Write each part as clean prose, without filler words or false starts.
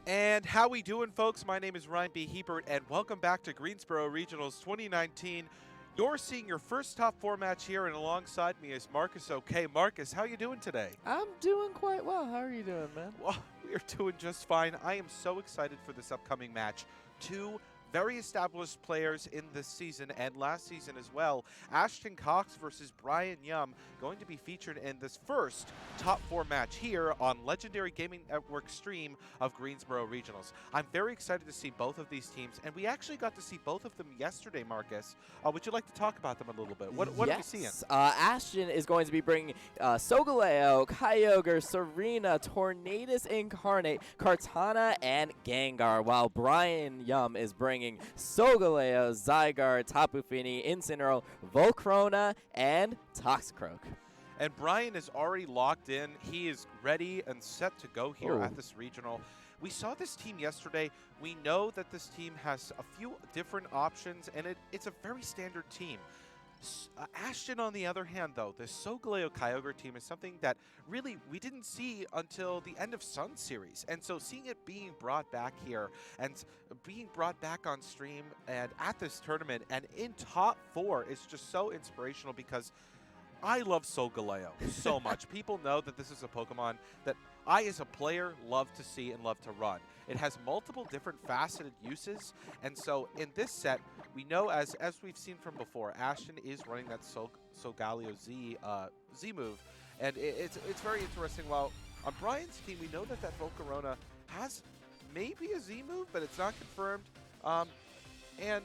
And how we doing, folks? My name is Ryan B. Hebert, and welcome back to Greensboro Regionals 2019. You're seeing your first top 4 match here, and alongside me is Marcus OK. Marcus, how you doing today? I'm doing quite well. How are you doing, man? Well, we are doing just fine. I am so excited for this upcoming match. Two very established players in this season and last season as well. Ashton Cox versus Brian Youm going to be featured in this first top 4 match here on Legendary Gaming Network stream of Greensboro Regionals. I'm very excited to see both of these teams, and we actually got to see both of them yesterday, Marcus. Would you like to talk about them a little bit? What are we seeing? Ashton is going to be bringing Solgaleo, Kyogre, Serena, Tornadus Incarnate, Kartana, and Gengar, while Brian Youm is bringing Solgaleo, Zygarde, Tapu Fini, Incineroar, Volcarona, and Toxicroak. And Brian is already locked in. He is ready and set to go here at this regional. We saw this team yesterday. We know that this team has a few different options, and it's a very standard team. Ashton, on the other hand, though, the Solgaleo Kyogre team is something that really we didn't see until the end of Sun series. And so seeing it being brought back here and being brought back on stream and at this tournament and in top 4 is just so inspirational because I love Solgaleo so much. People know that this is a Pokemon that I, as a player, love to see and love to run. It has multiple different faceted uses, and so in this set, we know, as we've seen from before, Ashton is running that Solgaleo Z move, and it's very interesting. While on Brian's team, we know that Volcarona has maybe a Z move, but it's not confirmed, and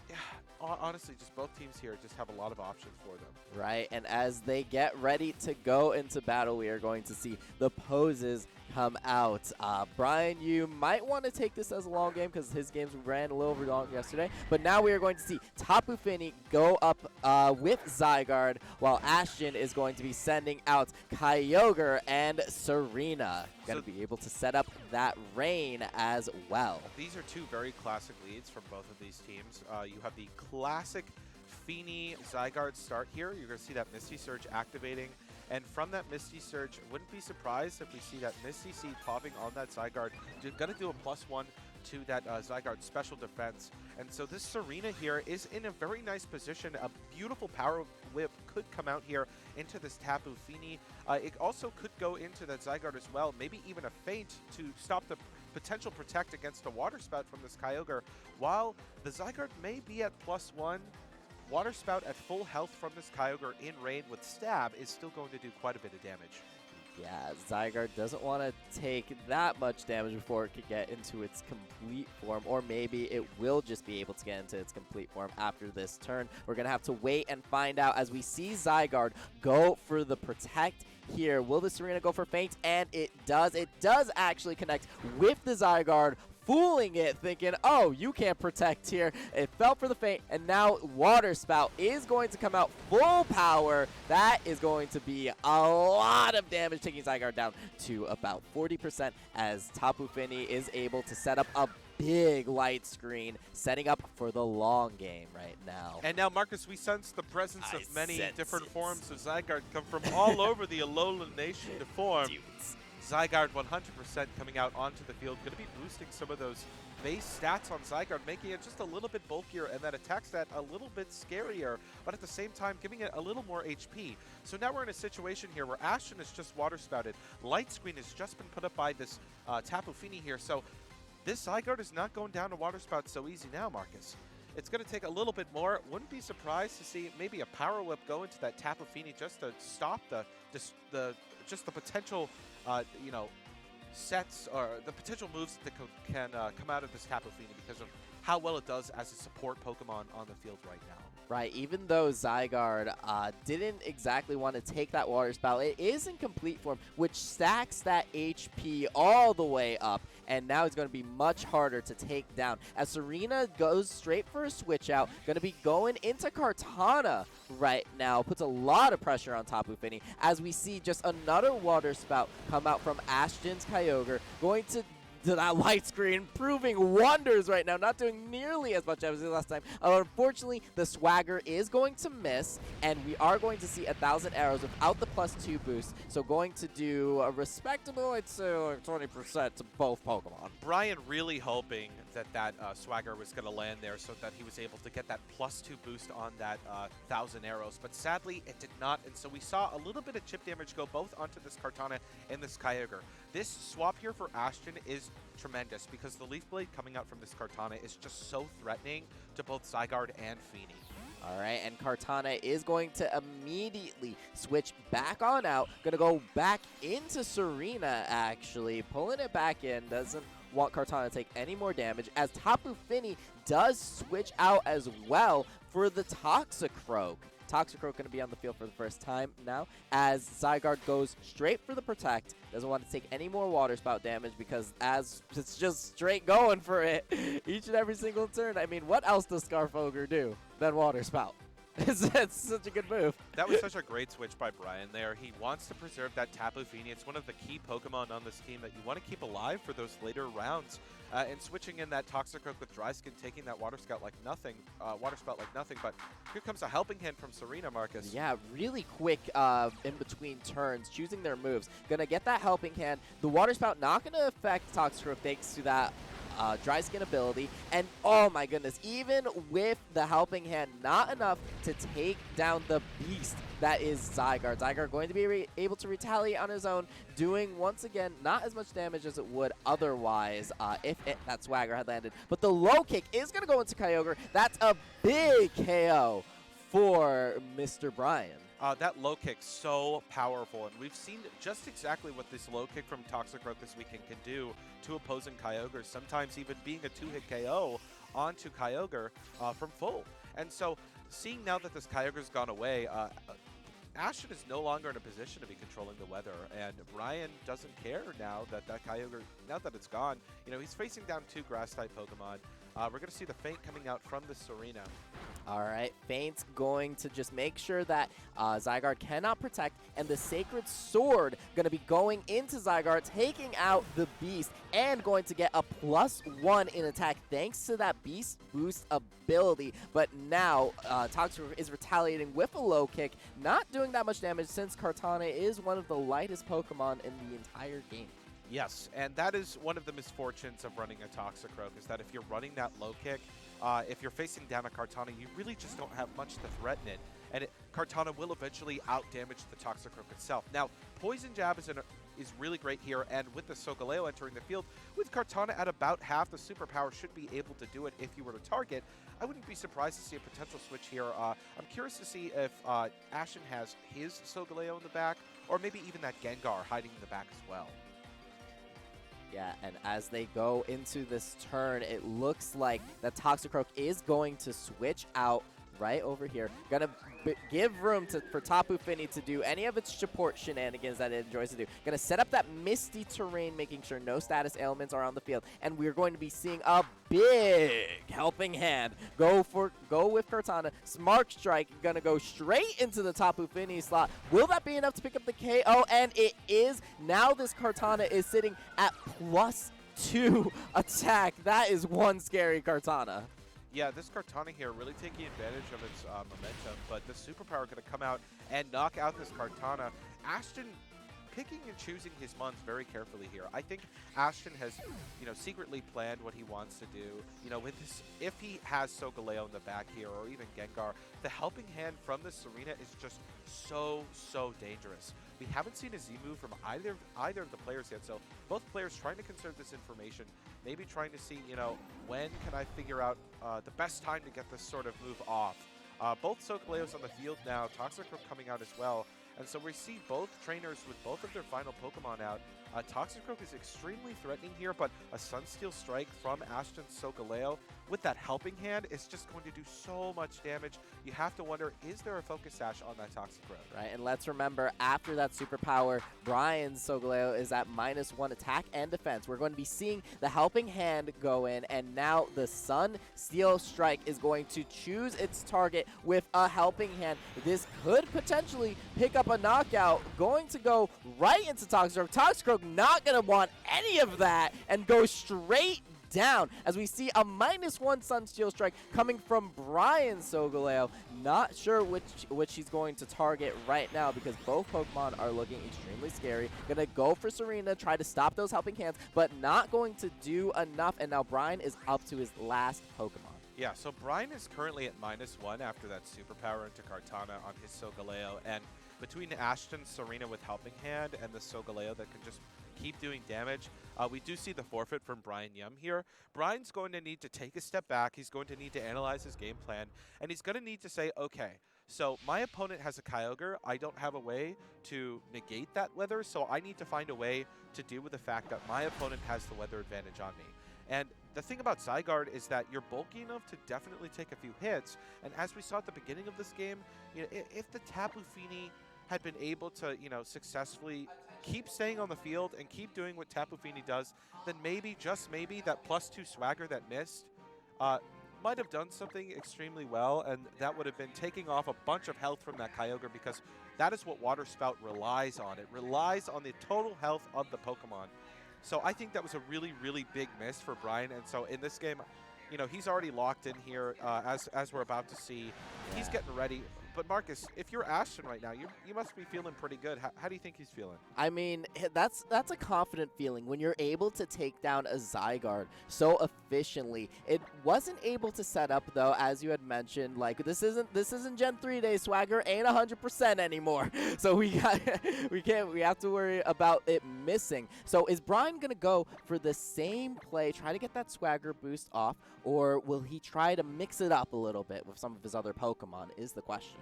yeah, honestly, just both teams here just have a lot of options for them. Right, and as they get ready to go into battle, we are going to see the poses come out. Brian, you might want to take this as a long game because his games ran a little over long yesterday, but now we are going to see Tapu Fini go up with Zygarde, while Ashton is going to be sending out Kyogre and Serena. Going to be able to set up that rain as well. These are two very classic leads from both of these teams. You have the classic Fini Zygarde start here. You're going to see that Misty Surge activating. And from that Misty Surge, wouldn't be surprised if we see that Misty Seed popping on that Zygarde. You're going to do a +1 to that Zygarde special defense. And so this Serena here is in a very nice position. A beautiful Power Whip could come out here into this Tapu Fini. It also could go into that Zygarde as well. Maybe even a Feint to stop the potential protect against a Water Spout from this Kyogre. While the Zygarde may be at +1, Water Spout at full health from this Kyogre in rain with Stab is still going to do quite a bit of damage. Yeah, Zygarde doesn't want to take that much damage before it could get into its complete form, or maybe it will just be able to get into its complete form after this turn. We're going to have to wait and find out as we see Zygarde go for the Protect here. Will the Serena go for Feint? And it does. It does actually connect with the Zygarde, fooling it, thinking, oh, you can't protect here. It fell for the Feint, and now Water Spout is going to come out full power. That is going to be a lot of damage, taking Zygarde down to about 40% as Tapu Fini is able to set up a big light screen, setting up for the long game right now. And now, Marcus, we sense the presence of many different forms of Zygarde come from all over the Alolan Nation to form. Dudes. Zygarde 100% coming out onto the field, going to be boosting some of those base stats on Zygarde, making it just a little bit bulkier and that attack stat a little bit scarier, but at the same time giving it a little more HP. So now we're in a situation here where Ashton is just Water Spouted. Light Screen has just been put up by this Tapu Fini here, so this Zygarde is not going down to Water Spout so easy now, Marcus. It's going to take a little bit more. Wouldn't be surprised to see maybe a Power Whip go into that Tapu Fini just to stop the potential, sets or the potential moves that can come out of this Tapu Fini because of how well it does as a support Pokemon on the field right now. Right, even though Zygarde didn't exactly want to take that Water Spout, it is in complete form, which stacks that HP all the way up, and now it's going to be much harder to take down. As Serena goes straight for a switch out, going to be going into Kartana right now, puts a lot of pressure on Tapu Fini, as we see just another Water Spout come out from Ashton's Kyogre, going to that light screen, proving wonders right now, not doing nearly as much as last time. Unfortunately, the Swagger is going to miss, and we are going to see 1,000 arrows without the +2 boost, so going to do a respectable, I'd say, like 20% to both Pokemon. Brian really hoping that Swagger was going to land there so that he was able to get that +2 boost on that 1,000 arrows, but sadly it did not, and so we saw a little bit of chip damage go both onto this Kartana and this Kyogre. This swap here for Ashton is tremendous because the Leaf Blade coming out from this Kartana is just so threatening to both Zygarde and Feeney. All right, and Kartana is going to immediately switch back on out. Going to go back into Serena, actually. Pulling it back in. Doesn't want Kartana to take any more damage, as Tapu Fini does switch out as well for the Toxicroak. Toxicroak going to be on the field for the first time now, as Zygarde goes straight for the Protect. Doesn't want to take any more Water Spout damage because as it's just straight going for it each and every single turn. I mean, what else does Scarf Ogre do than Water Spout? It's such a good move. That was such a great switch by Brian there. He wants to preserve that Tapu Fini. It's one of the key Pokemon on this team that you want to keep alive for those later rounds. And switching in that Toxicroak with Dry Skin, taking that Water Spout like nothing. But here comes a helping hand from Serena, Marcus. Yeah, really quick in between turns, choosing their moves. Gonna get that helping hand. The Water Spout not gonna affect Toxicroak thanks to that Dry Skin ability, and oh my goodness, even with the helping hand, not enough to take down the beast that is Zygarde. Zygarde going to be able to retaliate on his own, doing once again not as much damage as it would otherwise if that Swagger had landed. But the low kick is going to go into Kyogre. That's a big KO for Mr. Brian. That low kick so powerful, and we've seen just exactly what this low kick from Toxicroak this weekend can do to opposing Kyogre, sometimes even being a 2-hit KO onto Kyogre from full. And so seeing now that this Kyogre's gone away, Ashton is no longer in a position to be controlling the weather, and Brian doesn't care now that Kyogre, now that it's gone. You know, he's facing down 2 Grass-type Pokemon. We're going to see the Feint coming out from the Serena. All right, Feint's going to just make sure that Zygarde cannot protect, and the Sacred Sword going to be going into Zygarde, taking out the Beast, and going to get a +1 in attack thanks to that Beast Boost ability. But now Toxicroak is retaliating with a low kick, not doing that much damage since Kartana is one of the lightest Pokemon in the entire game. Yes, and that is one of the misfortunes of running a Toxicroak, is that if you're running that low kick, if you're facing down a Kartana, you really just don't have much to threaten it. And Kartana will eventually out-damage the Toxicroak itself. Now, Poison Jab is really great here, and with the Solgaleo entering the field, with Kartana at about half, the superpower should be able to do it if you were to target. I wouldn't be surprised to see a potential switch here. I'm curious to see if Ashton has his Solgaleo in the back, or maybe even that Gengar hiding in the back as well. Yeah, and as they go into this turn, it looks like that Toxicroak is going to switch out right over here. Gonna give room for Tapu Fini to do any of its support shenanigans that it enjoys to do. Gonna set up that misty terrain, making sure no status ailments are on the field, and we're going to be seeing a big helping hand go with Kartana. Smart Strike gonna go straight into the Tapu Fini slot. Will that be enough to pick up the KO? And it is. Now this Kartana is sitting at +2 attack. That is one scary Kartana. Yeah, this Kartana here really taking advantage of its momentum, but the superpower going to come out and knock out this Kartana. Ashton picking and choosing his mons very carefully here. I think Ashton has, secretly planned what he wants to do. With this, if he has Solgaleo in the back here, or even Gengar, the helping hand from the Serena is just so dangerous. We haven't seen a Z move from either of the players yet, so both players trying to conserve this information, maybe trying to see, when can I figure out the best time to get this sort of move off. Both Solgaleos on the field now, Toxicroak coming out as well, and so we see both trainers with both of their final Pokemon out. Toxicroak is extremely threatening here, but a Sunsteel Strike from Ashton's Solgaleo with that helping hand is just going to do so much damage. You have to wonder, is there a Focus Sash on that Toxicroak? Right, and let's remember, after that superpower, Brian's Solgaleo is at -1 attack and defense. We're going to be seeing the helping hand go in, and now the Sunsteel Strike is going to choose its target with a helping hand. This could potentially pick up a knockout, going to go right into Toxicroak. Toxicroak not going to want any of that and go straight down as we see a -1 Sunsteel Strike coming from Brian Solgaleo. Not sure which he's going to target right now because both Pokemon are looking extremely scary. Gonna go for Serena, try to stop those helping hands, but not going to do enough, and now Brian is up to his last Pokemon. Yeah, so Brian is currently at -1 after that superpower into Kartana on his Solgaleo, and between Ashton, Serena with Helping Hand, and the Solgaleo that can just keep doing damage, we do see the forfeit from Brian Youm here. Brian's going to need to take a step back, he's going to need to analyze his game plan, and he's going to need to say, okay, so my opponent has a Kyogre, I don't have a way to negate that weather, so I need to find a way to deal with the fact that my opponent has the weather advantage on me. And the thing about Zygarde is that you're bulky enough to definitely take a few hits, and as we saw at the beginning of this game, you know, if the Tapu Fini had been able to, you know, successfully keep staying on the field and keep doing what Tapu Fini does, then maybe, just maybe, that +2 swagger that missed might have done something extremely well, and that would have been taking off a bunch of health from that Kyogre, because that is what Water Spout relies on. It relies on the total health of the Pokemon. So I think that was a really, really big miss for Brian. And so in this game, you know, he's already locked in here, as we're about to see. Yeah. He's getting ready. But Marcus, if you're Ashton right now, you must be feeling pretty good. How do you think he's feeling? I mean, that's a confident feeling when you're able to take down a Zygarde so efficiently. It wasn't able to set up though, as you had mentioned. Like this isn't Gen 3 day. Swagger ain't 100% anymore. So we have to worry about it missing. So is Brian gonna go for the same play, try to get that Swagger boost off, or will he try to mix it up a little bit with some of his other Pokemon? Is the question.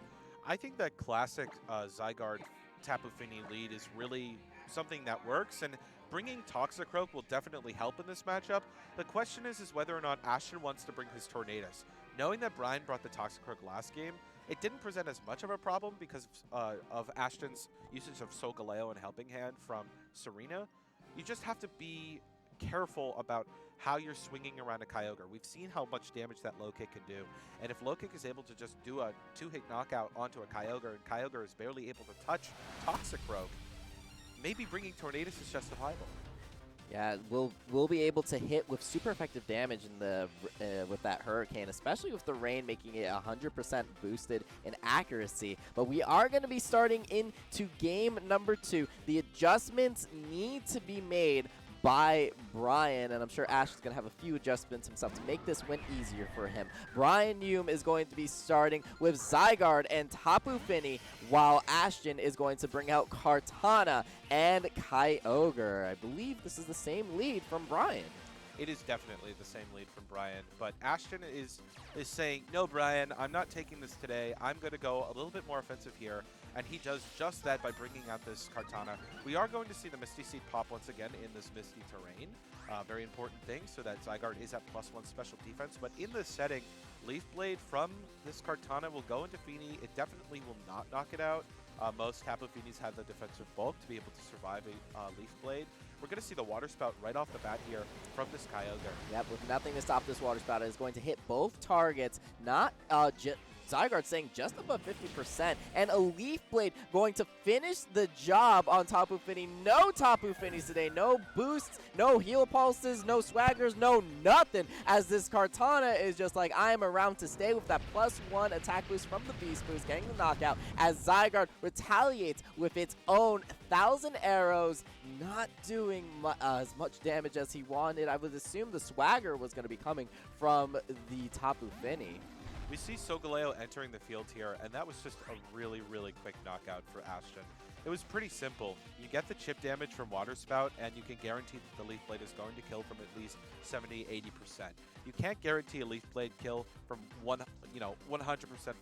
I think that classic Zygarde Tapu Fini lead is really something that works, and bringing Toxicroak will definitely help in this matchup. The question is whether or not Ashton wants to bring his Tornadus. Knowing that Brian brought the Toxicroak last game, it didn't present as much of a problem because of Ashton's usage of Solgaleo and Helping Hand from Serena. You just have to be careful about how you're swinging around a Kyogre. We've seen how much damage that low kick can do, and if low kick is able to just do a 2-hit knockout onto a Kyogre, and Kyogre is barely able to touch Toxicroak, maybe bringing Tornadus is justifiable. Yeah, we'll be able to hit with super effective damage in the with that Hurricane, especially with the rain making it 100% boosted in accuracy. But we are going to be starting into game number 2. The adjustments need to be made by Brian, and I'm sure Ash is going to have a few adjustments himself to make this win easier for him. Brian Youm is going to be starting with Zygarde and Tapu Fini, while Ashton is going to bring out Kartana and Kyogre. I believe this is the same lead from Brian. It is definitely the same lead from Brian, but Ashton is saying, no, Brian, I'm not taking this today. I'm going to go a little bit more offensive here, and he does just that by bringing out this Kartana. We are going to see the Misty Seed pop once again in this Misty terrain. Very important thing, so that Zygarde is at +1 special defense, but in this setting, Leaf Blade from this Kartana will go into Fini. It definitely will not knock it out. Most Tapu Finis have the defensive bulk to be able to survive a Leaf Blade. We're going to see the Water Spout right off the bat here from this Kyogre. Yep, with nothing to stop this Water Spout, it is going to hit both targets. Not Zygarde saying just above 50%, and a Leaf Blade going to finish the job on Tapu Fini. No Tapu Finis today, no boosts, no heal pulses, no swaggers, no nothing, as this Kartana is just like, I am around to stay with that +1 attack boost from the Beast Boost, getting the knockout, as Zygarde retaliates with its own 1,000 arrows, not doing as much damage as he wanted. I would assume the swagger was going to be coming from the Tapu Fini. We see Solgaleo entering the field here, and that was just a really, really quick knockout for Ashton. It was pretty simple. You get the chip damage from Water Spout, and you can guarantee that the Leaf Blade is going to kill from at least 70-80%. You can't guarantee a Leaf Blade kill from 100%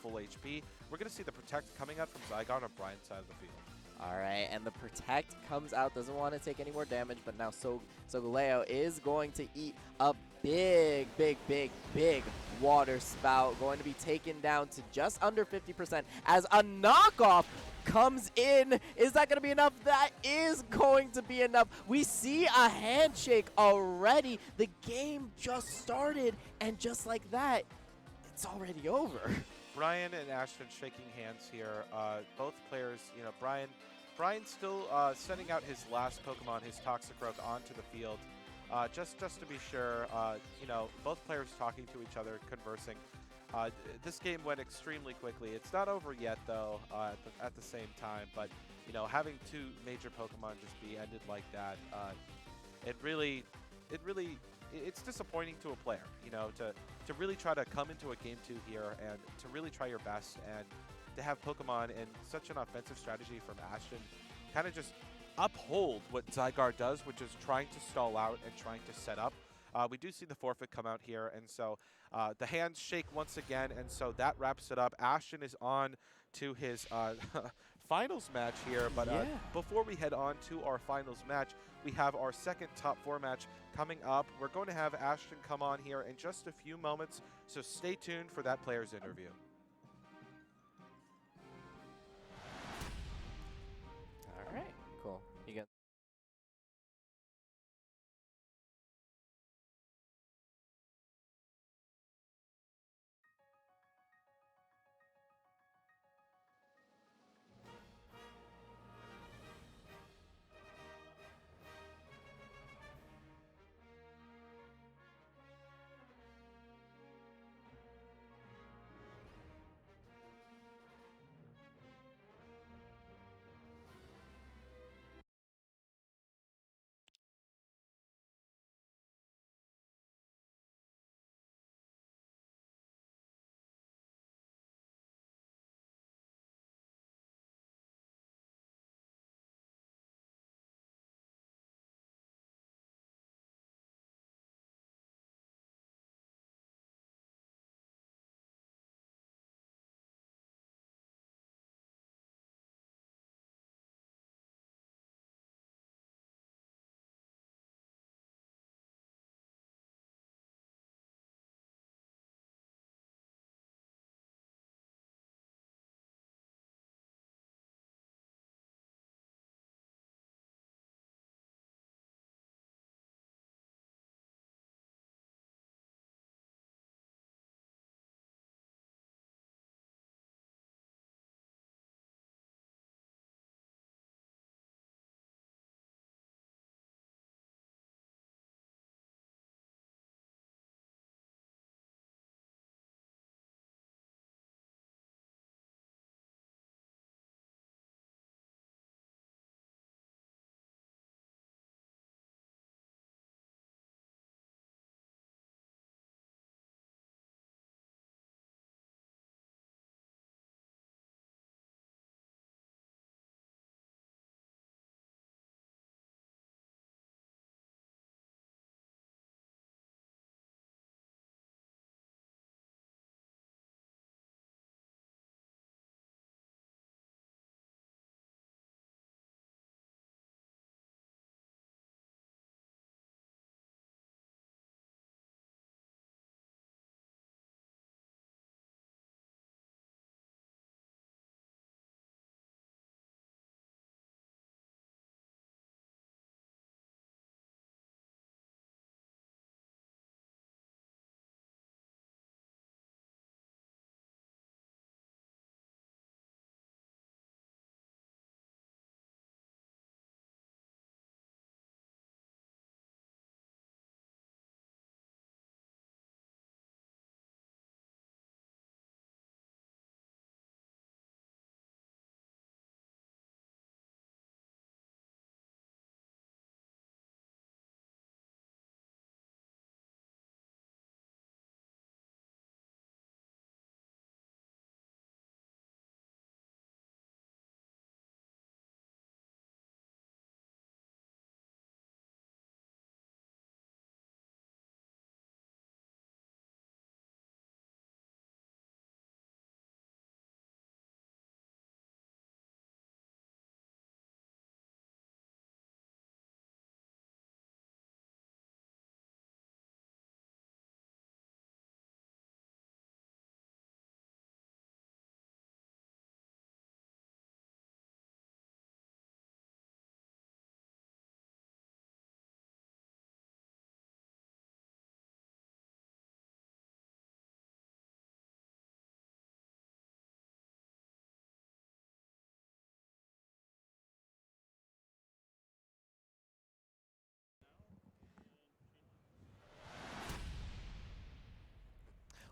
full HP. We're going to see the Protect coming out from Zygarde on Brian's side of the field. All right, and the Protect comes out, doesn't want to take any more damage, but now Solgaleo is going to eat a big Water Spout, going to be taken down to just under 50% as a knockoff comes in. Is that going to be enough? That is going to be enough. We see a handshake already. The game just started, and just like that, it's already over. Brian and Ashton shaking hands here. Both players, you know, Brian still sending out his last Pokemon, his Toxicroak, onto the field. just to be sure, you know, both players talking to each other, conversing. This game went extremely quickly. It's not over yet, though, at the same time. But, you know, having two major Pokemon just be ended like that, it's disappointing to a player, you know, to really try to come into a game 2 here and to really try your best, and to have Pokemon in such an offensive strategy from Ashton kind of just uphold what Zygarde does, which is trying to stall out and trying to set up. We do see the forfeit come out here, and so the hands shake once again, and so that wraps it up. Ashton is on to his finals match here, but before we head on to our finals match, we have our second top 4 match coming up. We're going to have Ashton come on here in just a few moments, so stay tuned for that player's interview. All right, cool. You got.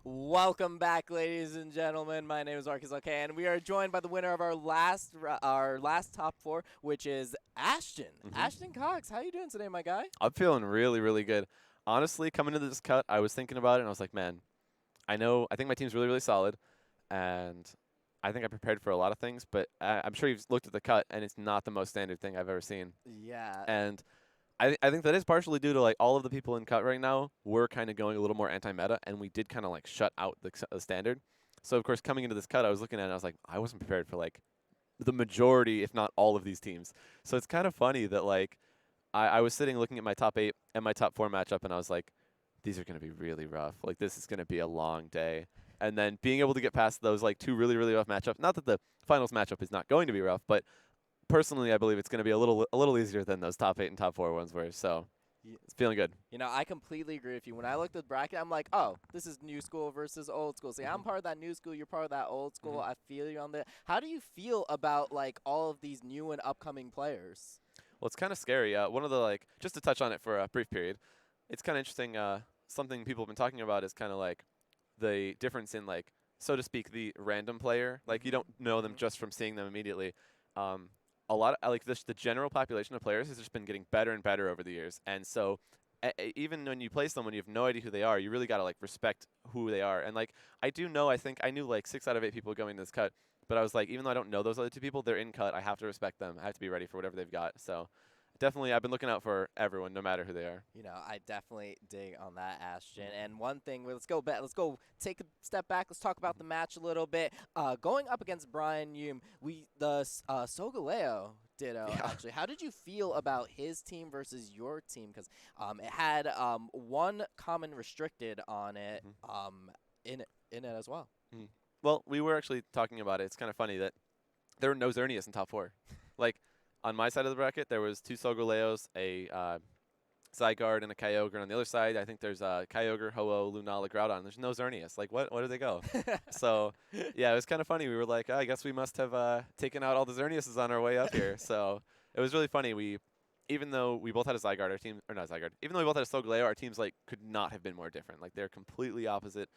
Welcome back, ladies and gentlemen. My name is Marcus Okay, and we are joined by the winner of our last top 4, which is Ashton. Ashton Cox, how you doing today, my guy? I'm feeling really, really good. Honestly, coming into this cut, I was thinking about it, and I was like, man, I think my team's really, really solid, and I think I prepared for a lot of things, but I'm sure you've looked at the cut, and it's not the most standard thing I've ever seen. Yeah. And I think that is partially due to, like, all of the people in cut right now were kind of going a little more anti-meta, and we did kind of, like, shut out the standard. So, of course, coming into this cut, I was looking at it, and I was like, I wasn't prepared for, like, the majority, if not all of these teams. So it's kind of funny that, like, I was sitting looking at my top 8 and my top 4 matchup, and I was like, these are going to be really rough. Like, this is going to be a long day. And then being able to get past those, like, 2 really, really rough matchups, not that the finals matchup is not going to be rough, but personally, I believe it's going to be a little easier than those top 8 and top 4 ones were. So it's feeling good. You know, I completely agree with you. When I looked at the bracket, I'm like, oh, this is new school versus old school. See, I'm part of that new school. You're part of that old school. I feel you on that. How do you feel about, like, all of these new and upcoming players? Well, it's kind of scary. One of the, like, just to touch on it for a brief period, it's kind of interesting. Something people have been talking about is kind of like the difference in, like, so to speak, the random player. Like, you don't know them just from seeing them immediately. A lot of, like, the general population of players has just been getting better and better over the years. And so even when you play someone, you have no idea who they are. You really got to, like, respect who they are. And, like, I think I knew, like, 6 out of 8 people going to this cut. But I was like, even though I don't know those other 2 people, they're in cut. I have to respect them. I have to be ready for whatever they've got. So definitely, I've been looking out for everyone, no matter who they are. You know, I definitely dig on that, Ashton. And one thing, let's go take a step back. Let's talk about the match a little bit. Going up against Brian Youm, Sogaleo ditto, actually. How did you feel about his team versus your team? Because it had one common restricted on it in it as well. Well, we were actually talking about it. It's kind of funny that there were no Xerneas in top 4. Like, on my side of the bracket, there was 2 Solgaleos, a Zygarde, and a Kyogre. On the other side, I think there's Kyogre, Ho-Oh, Lunala, Groudon. There's no Xerneas. Like, where did they go? So, yeah, it was kind of funny. We were like, I guess we must have taken out all the Xerneases on our way up here. So it was really funny. Even though we both had a Zygarde, our team, or not Zygarde, even though we both had a Solgaleo, our teams, like, could not have been more different. Like, they're completely opposite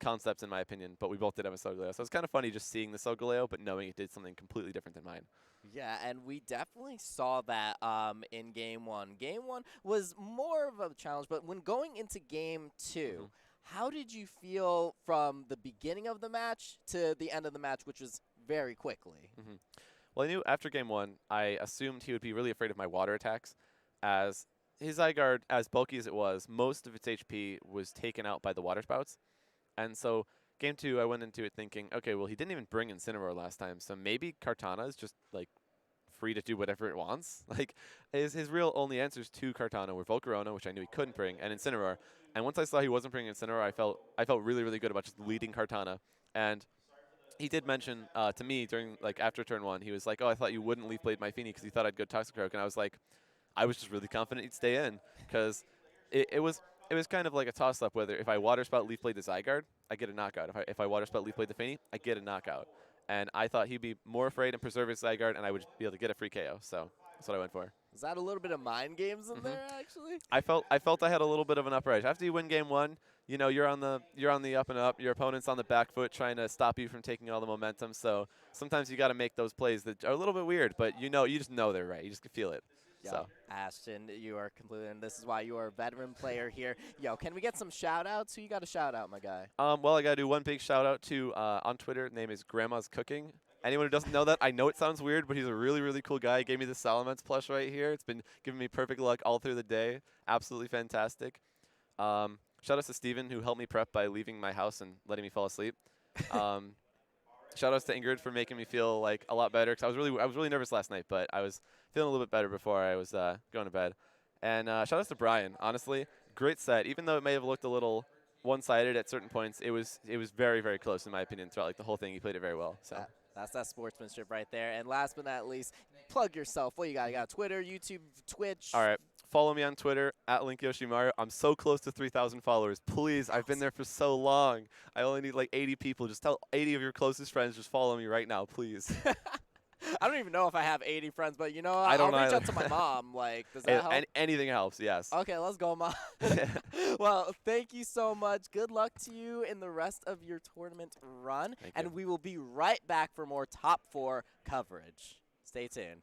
concepts, in my opinion, but we both did have a Solgaleo. So it's kind of funny just seeing the Solgaleo, but knowing it did something completely different than mine. Yeah, and we definitely saw that in Game 1. Game 1 was more of a challenge, but when going into Game 2, how did you feel from the beginning of the match to the end of the match, which was very quickly? Well, I knew after Game 1, I assumed he would be really afraid of my water attacks, as his Zygarde, as bulky as it was, most of its HP was taken out by the water spouts. And so Game 2, I went into it thinking, okay, well, he didn't even bring Incineroar last time, so maybe Kartana is just, like, free to do whatever it wants. Like, his real only answers to Kartana were Volcarona, which I knew he couldn't bring, and Incineroar. And once I saw he wasn't bringing Incineroar, I felt really, really good about just leading Kartana. And he did mention to me during, like, after turn 1, he was like, oh, I thought you wouldn't Leaf Blade my Feeny because you thought I'd go Toxicroak. And I was like, I was just really confident he'd stay in, because it was kind of like a toss-up whether if I Water Spout Leaf Blade the Zygarde, I get a knockout. If I Water Spout Leaf Blade the Feeny, I get a knockout. And I thought he'd be more afraid and preserve his Zygarde, and I would be able to get a free KO. So that's what I went for. Is that a little bit of mind games in there, actually? I felt I had a little bit of an upper edge. After you win Game 1, you know, you're on the up and up. Your opponent's on the back foot trying to stop you from taking all the momentum. So sometimes you got to make those plays that are a little bit weird, but you just know they're right. You just can feel it. So. Ashton, you are completely, and this is why you are a veteran player here. Yo, can we get some shout-outs? Who you got to shout out, my guy? Well, I got to do one big shout-out to, on Twitter, name is Grandma's Cooking. Anyone who doesn't know that, I know it sounds weird, but he's a really, really cool guy. He gave me the Salamence plush right here. It's been giving me perfect luck all through the day. Absolutely fantastic. Shout out to Steven, who helped me prep by leaving my house and letting me fall asleep. Shout outs to Ingrid for making me feel like a lot better, because I was really nervous last night, but I was feeling a little bit better before I was going to bed. And shout outs to Brian. Honestly, great set. Even though it may have looked a little one-sided at certain points, it was very, very close in my opinion throughout like the whole thing. He played it very well. So. That's that sportsmanship right there. And last but not least, plug yourself. What you got? You got Twitter, YouTube, Twitch. All right. Follow me on Twitter, @LinkYoshimaru. I'm so close to 3,000 followers. Please, I've been there for so long. I only need like 80 people. Just tell 80 of your closest friends, just follow me right now, please. I don't even know if I have 80 friends, but you know, I don't I'll reach either. out to my mom. Like, does that help? Anything helps, yes. Okay, let's go, Mom. Well, thank you so much. Good luck to you in the rest of your tournament run. Thank And you. we will be right back for more top 4 coverage. Stay tuned.